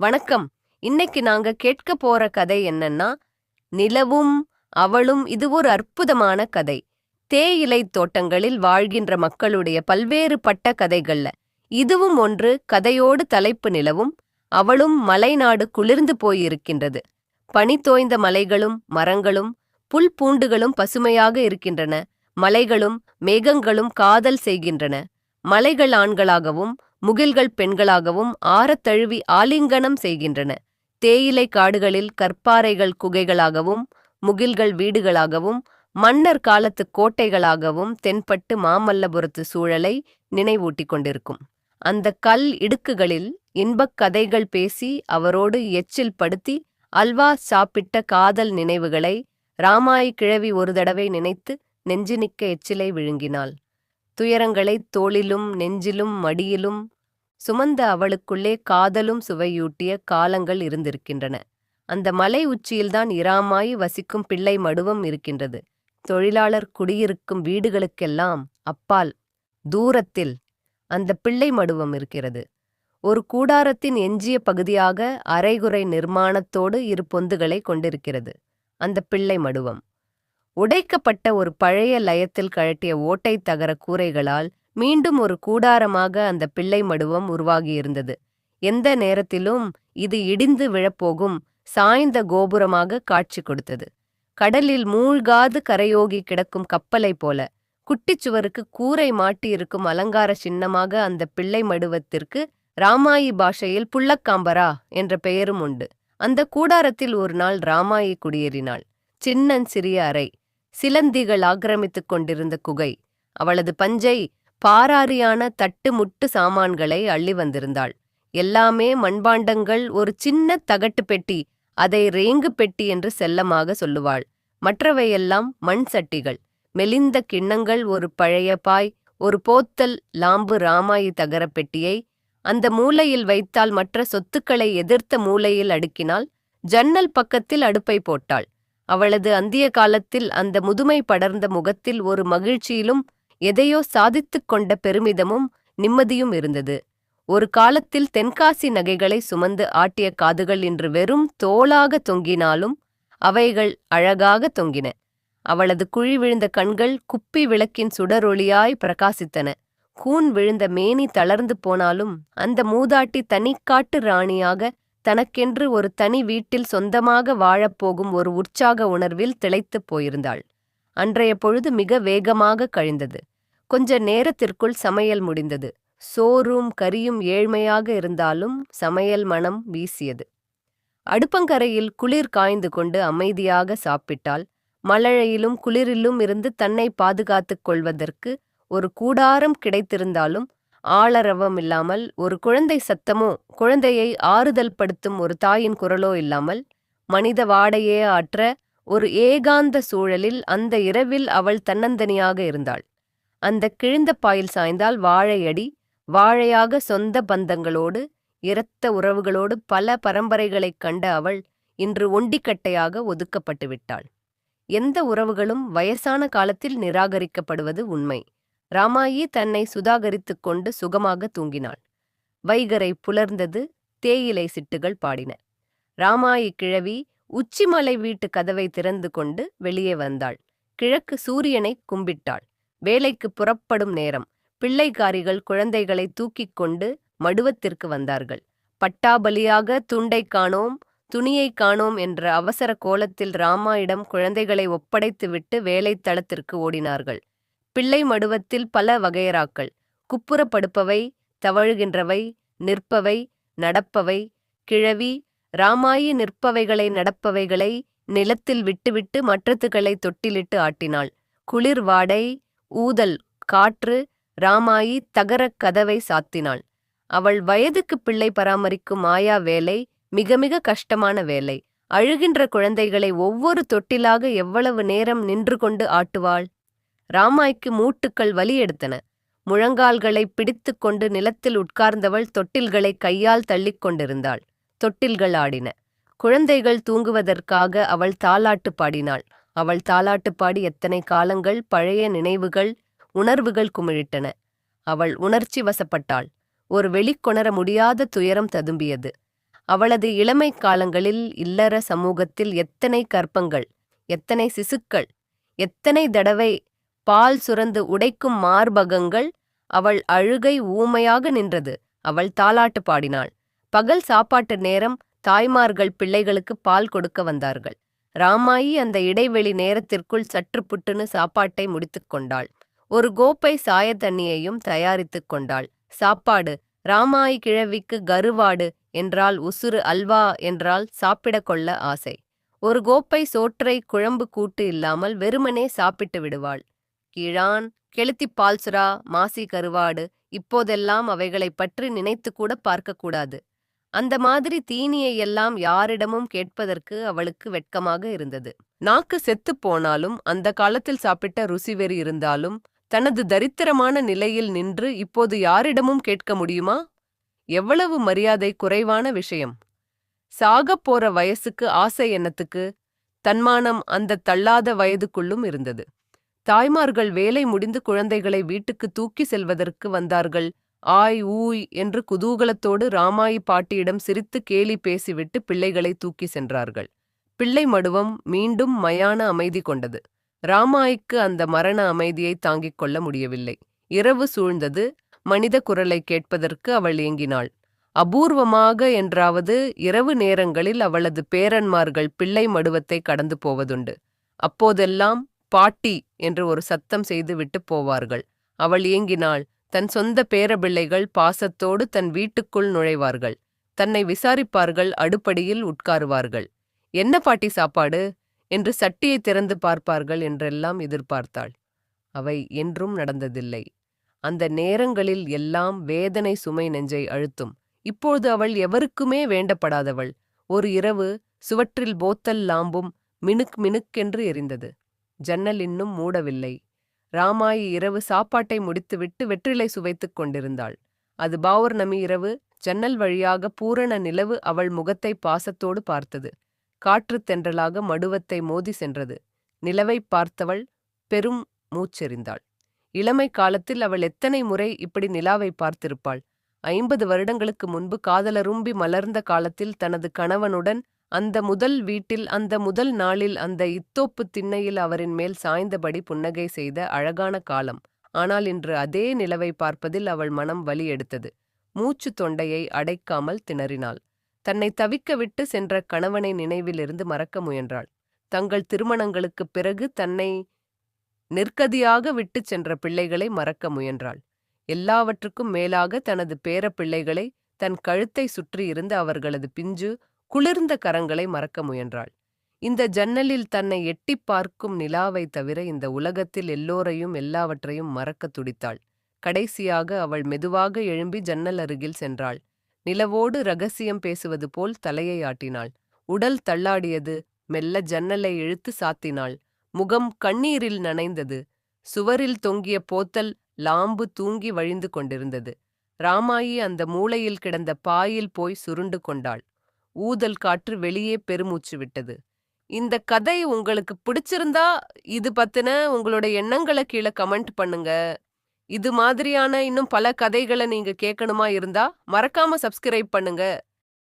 வணக்கம். இன்னைக்கு நாங்க கேட்க போற கதை என்னன்னா, நிலவும் அவளும். இது ஒரு அற்புதமான கதை. தேயிலை தோட்டங்களில் வாழ்கின்ற மக்களுடைய பல்வேறுபட்ட கதைகள்ல இதுவும் ஒன்று. கதையோடு தலைப்பு நிலவும் அவளும். மலைநாடு குளிர்ந்து போயிருக்கின்றது. பனி தோய்ந்த மலைகளும் மரங்களும் புல் பூண்டுகளும் பசுமையாக இருக்கின்றன. மலைகளும் மேகங்களும் காதல் செய்கின்றன. மலைகள் ஆண்களாகவும் முகில்கள் பெண்களாகவும் ஆரத் தழுவி ஆலிங்கனம் செய்கின்றன. தேயிலை காடுகளில் கற்பாறைகள் குகைகளாகவும் முகில்கள் வீடுகளாகவும் மன்னர் காலத்து கோட்டைகளாகவும் தென்பட்டு மாமல்லபுரத்து சூழலை நினைவூட்டிக் கொண்டிருக்கும். அந்த கல் இடுக்குகளில் இன்பக் கதைகள் பேசி அவரோடு எச்சில் படுத்தி அல்வா சாப்பிட்ட காதல் நினைவுகளை ராமாயி கிழவி ஒரு தடவை நினைத்து நெஞ்சு நிற்க எச்சிலை விழுங்கினாள். துயரங்களை தோளிலும் நெஞ்சிலும் மடியிலும் சுமந்த அவளுக்குள்ளே காதலும் சுவையூட்டிய காலங்கள் இருந்திருக்கின்றன. அந்த மலை உச்சியில்தான் இராமாயி வசிக்கும் பிள்ளை மடுவம் இருக்கின்றது. தொழிலாளர் குடியிருக்கும் வீடுகளுக்கெல்லாம் அப்பால் தூரத்தில் அந்த பிள்ளை மடுவம் இருக்கிறது. ஒரு கூடாரத்தின் எஞ்சிய பகுதியாக அரைகுறை நிர்மாணத்தோடு இரு பொந்துகளை கொண்டிருக்கிறது அந்த பிள்ளை மடுவம். உடைக்கப்பட்ட ஒரு பழைய லயத்தில் கழட்டிய ஓட்டை தகர கூரைகளால் மீண்டும் ஒரு கூடாரமாக அந்த பிள்ளை மடுவம் உருவாகியிருந்தது. எந்த நேரத்திலும் இது இடிந்து விழப்போகும் சாய்ந்த கோபுரமாக காட்சி கொடுத்தது. கடலில் மூழ்காது கரையோகி கிடக்கும் கப்பலை போல குட்டிச்சுவருக்கு கூரை மாட்டியிருக்கும் அலங்கார சின்னமாக அந்த பிள்ளை மடுவத்திற்கு ராமாயி பாஷையில் புள்ளக்காம்பரா என்ற பெயரும் உண்டு. அந்த கூடாரத்தில் ஒரு நாள் ராமாயி குடியேறினாள். சின்னன் சிறிய அறை, சிலந்திகள் ஆக்கிரமித்துக் கொண்டிருந்த குகை. அவளது பஞ்சை பாராரியான தட்டு முட்டு சாமான்களை அள்ளி வந்திருந்தாள். எல்லாமே மண்பாண்டங்கள். ஒரு சின்ன தகட்டு பெட்டி, அதை ரேங்கு பெட்டி என்று செல்லமாக சொல்லுவாள். மற்றவையெல்லாம் மண் சட்டிகள், மெலிந்த கிண்ணங்கள், ஒரு பழைய பாய், ஒரு போத்தல் லாம்பு. ராமாயி தகர பெட்டியை அந்த மூலையில் வைத்தால் மற்ற சொத்துக்களை எதிர்த்த மூலையில் அடுக்கினாள். ஜன்னல் பக்கத்தில் அடுப்பை போட்டாள். அவளது அந்திய காலத்தில் அந்த முதுமை படர்ந்த முகத்தில் ஒரு மகிழ்ச்சியிலும் எதையோ சாதித்துக் கொண்ட பெருமிதமும் நிம்மதியும் இருந்தது. ஒரு காலத்தில் தென்காசி நகைகளை சுமந்து ஆட்டிய காதுகள் இன்று வெறும் தோளாக தொங்கினாலும் அவைகள் அழகாக தொங்கின. அவளது குழி விழுந்த கண்கள் குப்பி விளக்கின் சுடரொளியாய் பிரகாசித்தன. கூன் விழுந்த மேனி தளர்ந்து போனாலும் அந்த மூதாட்டி தனிக்காட்டு ராணியாக தனக்கென்று ஒரு தனி வீட்டில் சொந்தமாக வாழப்போகும் ஒரு உற்சாக உணர்வில் திளைத்துப் போயிருந்தாள். அன்றைய பொழுது மிக வேகமாக கழிந்தது. கொஞ்ச நேரத்திற்குள் சமையல் முடிந்தது. சோறும் கரியும் ஏழ்மையாக இருந்தாலும் சமையல் மனம் வீசியது. அடுப்பங்கரையில் குளிர் காய்ந்து கொண்டு அமைதியாக சாப்பிட்டாள். மழலையிலும் குளிரிலும் இருந்து தன்னை பாதுகாத்துக் கொள்வதற்கு ஒரு கூடாரம் கிடைத்திருந்தாலும் ஆளரவம் இல்லாமல், ஒரு குழந்தை சத்தமோ குழந்தையை ஆறுதல் படுத்தும் ஒரு தாயின் குரலோ இல்லாமல், மனித வாடையே ஆற்ற ஒரு ஏகாந்த சூழலில் அந்த இரவில் அவள் தன்னந்தனியாக இருந்தாள். அந்த கிழிந்த பாயில் சாய்ந்தால் வாழையடி வாழையாக சொந்த பந்தங்களோடு இரத்த உறவுகளோடு பல பரம்பரைகளைக் கண்ட அவள் இன்று ஒண்டிக்கட்டையாக ஒதுக்கப்பட்டு விட்டாள். எந்த உறவுகளும் வயசான காலத்தில் நிராகரிக்கப்படுவது உண்மை. ராமாயி தன்னை சுதாகரித்துக் கொண்டு சுகமாக தூங்கினாள். வைகரை புலர்ந்தது. தேயிலை சிட்டுகள் பாடின. ராமாயி கிழவி உச்சிமலை வீட்டு கதவை திறந்து கொண்டு வெளியே வந்தாள். கிழக்கு சூரியனை கும்பிட்டாள். வேலைக்கு புறப்படும் நேரம். பிள்ளைக்காரிகள் குழந்தைகளை தூக்கிக் கொண்டு மடுவத்திற்கு வந்தார்கள். பட்டாபலியாக துண்டை காணோம் துணியை காணோம் என்ற அவசர கோலத்தில் ராமாயிடம் குழந்தைகளை ஒப்படைத்துவிட்டு வேலை தளத்திற்கு ஓடினார்கள். பிள்ளை மடுவத்தில் பல வகையறாக்கள். குப்புறப்படுப்பவை, தவழுகின்றவை, நிற்பவை, நடப்பவை. கிழவி ராமாயி நிற்பவைகளை நடப்பவைகளை நிலத்தில் விட்டுவிட்டு மற்றத்துக்களை தொட்டிலிட்டு ஆட்டினாள். குளிர் வாடை, ஊதல் காற்று. ராமாயி தகரக் கதவை சாத்தினாள். அவள் வயதுக்கு பிள்ளை பராமரிக்கும் மாயா வேலை மிக மிக கஷ்டமான வேலை. அழுகின்ற குழந்தைகளை ஒவ்வொரு தொட்டிலாக எவ்வளவு நேரம் நின்று கொண்டு ஆட்டுவாள்? ராமாய்க்கு மூட்டுக்கள் வலி எடுத்தன. முழங்கால்களை பிடித்து கொண்டு நிலத்தில் உட்கார்ந்தவள் தொட்டில்களை கையால் தள்ளிக் கொண்டிருந்தாள். தொட்டில்கள் ஆடின. குழந்தைகள் தூங்குவதற்காக அவள் தாலாட்டு பாடினாள். அவள் தாலாட்டு பாடி எத்தனை காலங்கள். பழைய நினைவுகள், உணர்வுகள் குமிழிட்டன. அவள் உணர்ச்சி வசப்பட்டாள். ஒரு வெளிக்கொணர முடியாத துயரம் ததும்பியது. அவளது இளமை காலங்களில் இல்லற சமூகத்தில் எத்தனை கற்பங்கள், எத்தனை சிசுக்கள், எத்தனை தடவை பால் சுரந்து உடைக்கும் மார்பகங்கள். அவள் அழுகை ஊமையாக நின்றது. அவள் தாலாட்டு பாடினாள். பகல் சாப்பாட்டு நேரம் தாய்மார்கள் பிள்ளைகளுக்கு பால் கொடுக்க வந்தார்கள். ராமாயி அந்த இடைவெளி நேரத்திற்குள் சற்று புட்டுன்னு சாப்பாட்டை முடித்துக் கொண்டாள். ஒரு கோப்பை சாய தண்ணியையும் தயாரித்துக் கொண்டாள். சாப்பாடு. ராமாயி கிழவிக்கு கருவாடு என்றால் உசுறு, அல்வா என்றால் சாப்பிடக் கொள்ள ஆசை. ஒரு கோப்பை சோற்றை குழம்பு கூட்டு இல்லாமல் வெறுமனே சாப்பிட்டு விடுவாள். கீழான், கெளுத்தி பால்சுரா, மாசி கருவாடு, இப்போதெல்லாம் அவைகளைப் பற்றி நினைத்து கூட பார்க்கக்கூடாது. அந்த மாதிரி தீனியை எல்லாம் யாரிடமும் கேட்பதற்கு அவளுக்கு வெட்கமாக இருந்தது. நாக்கு செத்துப் போனாலும், அந்த காலத்தில் சாப்பிட்ட ருசிவெறி இருந்தாலும், தனது தரித்திரமான நிலையில் நின்று இப்போது யாரிடமும் கேட்க முடியுமா? எவ்வளவு மரியாதை குறைவான விஷயம்! சாகப் போற வயசுக்கு ஆசை என்னத்துக்கு? தன்மானம் அந்த தள்ளாத வயதுக்குள்ளும் இருந்தது. தாய்மார்கள் வேலை முடிந்து குழந்தைகளை வீட்டுக்கு தூக்கி செல்வதற்கு வந்தார்கள். ஆய் ஊய் என்று குதூகலத்தோடு ராமாயி பாட்டியிடம் சிரித்து கேலி பேசிவிட்டு பிள்ளைகளை தூக்கி சென்றார்கள். பிள்ளை மடுவம் மீண்டும் மயான அமைதி கொண்டது. ராமாய்க்கு அந்த மரண அமைதியை தாங்கிக் கொள்ள முடியவில்லை. இரவு சூழ்ந்தது. மனித குரலை கேட்பதற்கு அவள் ஏங்கினாள். அபூர்வமாக என்றாவது இரவு நேரங்களில் அவளது பேரன்மார்கள் பிள்ளை மடுவத்தை கடந்து போவதுண்டு. அப்போதெல்லாம் பாட்டி என்று ஒரு சத்தம் செய்து விட்டு போவார்கள். அவள் ஏங்கினாள். தன் சொந்த பேரபிள்ளைகள் பாசத்தோடு தன் வீட்டுக்குள் நுழைவார்கள். தன்னை விசாரிப்பார்கள். அடுப்படியில் உட்காருவார்கள். என்ன பாட்டி சாப்பாடு என்று சட்டியை திறந்து பார்ப்பார்கள் என்றெல்லாம் எதிர்பார்த்தாள். அவை என்றும் நடந்ததில்லை. அந்த நேரங்களில் எல்லாம் வேதனை சுமை நெஞ்சை அழுத்தும். இப்போது அவள் எவருக்குமே வேண்டப்படாதவள். ஒரு இரவு சுவற்றில் போத்தல் லாம்பும் மினுக் மினுக்கென்று எரிந்தது. ஜன்னல் இன்னும் மூடவில்லை. ராமாயி இரவு சாப்பாட்டை முடித்துவிட்டு வெற்றிலை சுவைத்துக் கொண்டிருந்தாள். அது பௌர்ணமி இரவு. ஜன்னல் வழியாக பூரண நிலவு அவள் முகத்தை பாசத்தோடு பார்த்தது. காற்று தென்றலாக மடுவத்தை மோதி சென்றது. நிலவை பார்த்தவள் பெரும் மூச்செறிந்தாள். இளமை காலத்தில் அவள் எத்தனை முறை இப்படி நிலாவை பார்த்திருப்பாள்? 50 வருடங்களுக்கு முன்பு காதலரும்பி மலர்ந்த காலத்தில் தனது கணவனுடன் அந்த முதல் வீட்டில், அந்த முதல் நாளில், அந்த இத்தோப்பு திண்ணையில் அவரின் மேல் சாய்ந்தபடி புன்னகை செய்த அழகான காலம். ஆனால் இன்று அதே நிலவை பார்ப்பதில் அவள் மனம் வலி எடுத்தது. மூச்சு தொண்டையை அடைக்காமல் திணறினாள். தன்னை தவிக்க விட்டு சென்ற கணவனை நினைவிலிருந்து மறக்க முயன்றாள். தங்கள் திருமணங்களுக்குப் பிறகு தன்னை நிர்கதியாக விட்டுச் சென்ற பிள்ளைகளை மறக்க முயன்றாள். எல்லாவற்றுக்கும் மேலாக தனது பேரப்பிள்ளைகளை, தன் கழுத்தை சுற்றியிருந்த அவர்களது பிஞ்சு குளிர்ந்த கரங்களை மறக்க முயன்றாள். இந்த ஜன்னலில் தன்னை எட்டிப் பார்க்கும் நிலாவை தவிர இந்த உலகத்தில் எல்லோரையும் எல்லாவற்றையும் மறக்க துடித்தாள். கடைசியாக அவள் மெதுவாக எழும்பி ஜன்னல் அருகில் சென்றாள். நிலவோடு ரகசியம் பேசுவது போல் தலையை ஆட்டினாள். உடல் தள்ளாடியது. மெல்ல ஜன்னலை இழுத்து சாத்தினாள். முகம் கண்ணீரில் நனைந்தது. சுவரில் தொங்கிய போத்தல் லாம்பு தூங்கி வழிந்து கொண்டிருந்தது. ராமாயி அந்த மூலையில் கிடந்த பாயில் போய் சுருண்டு கொண்டாள். ஊதல் காற்று வெளியே பெருமூச்சு விட்டது. இந்த கதை உங்களுக்கு பிடிச்சிருந்தா இது பத்தின உங்களோட எண்ணங்களை கீழே கமெண்ட் பண்ணுங்க. இது மாதிரியான இன்னும் பல கதைகளை நீங்க கேட்கணுமா இருந்தா மறக்காம சப்ஸ்கிரைப் பண்ணுங்க.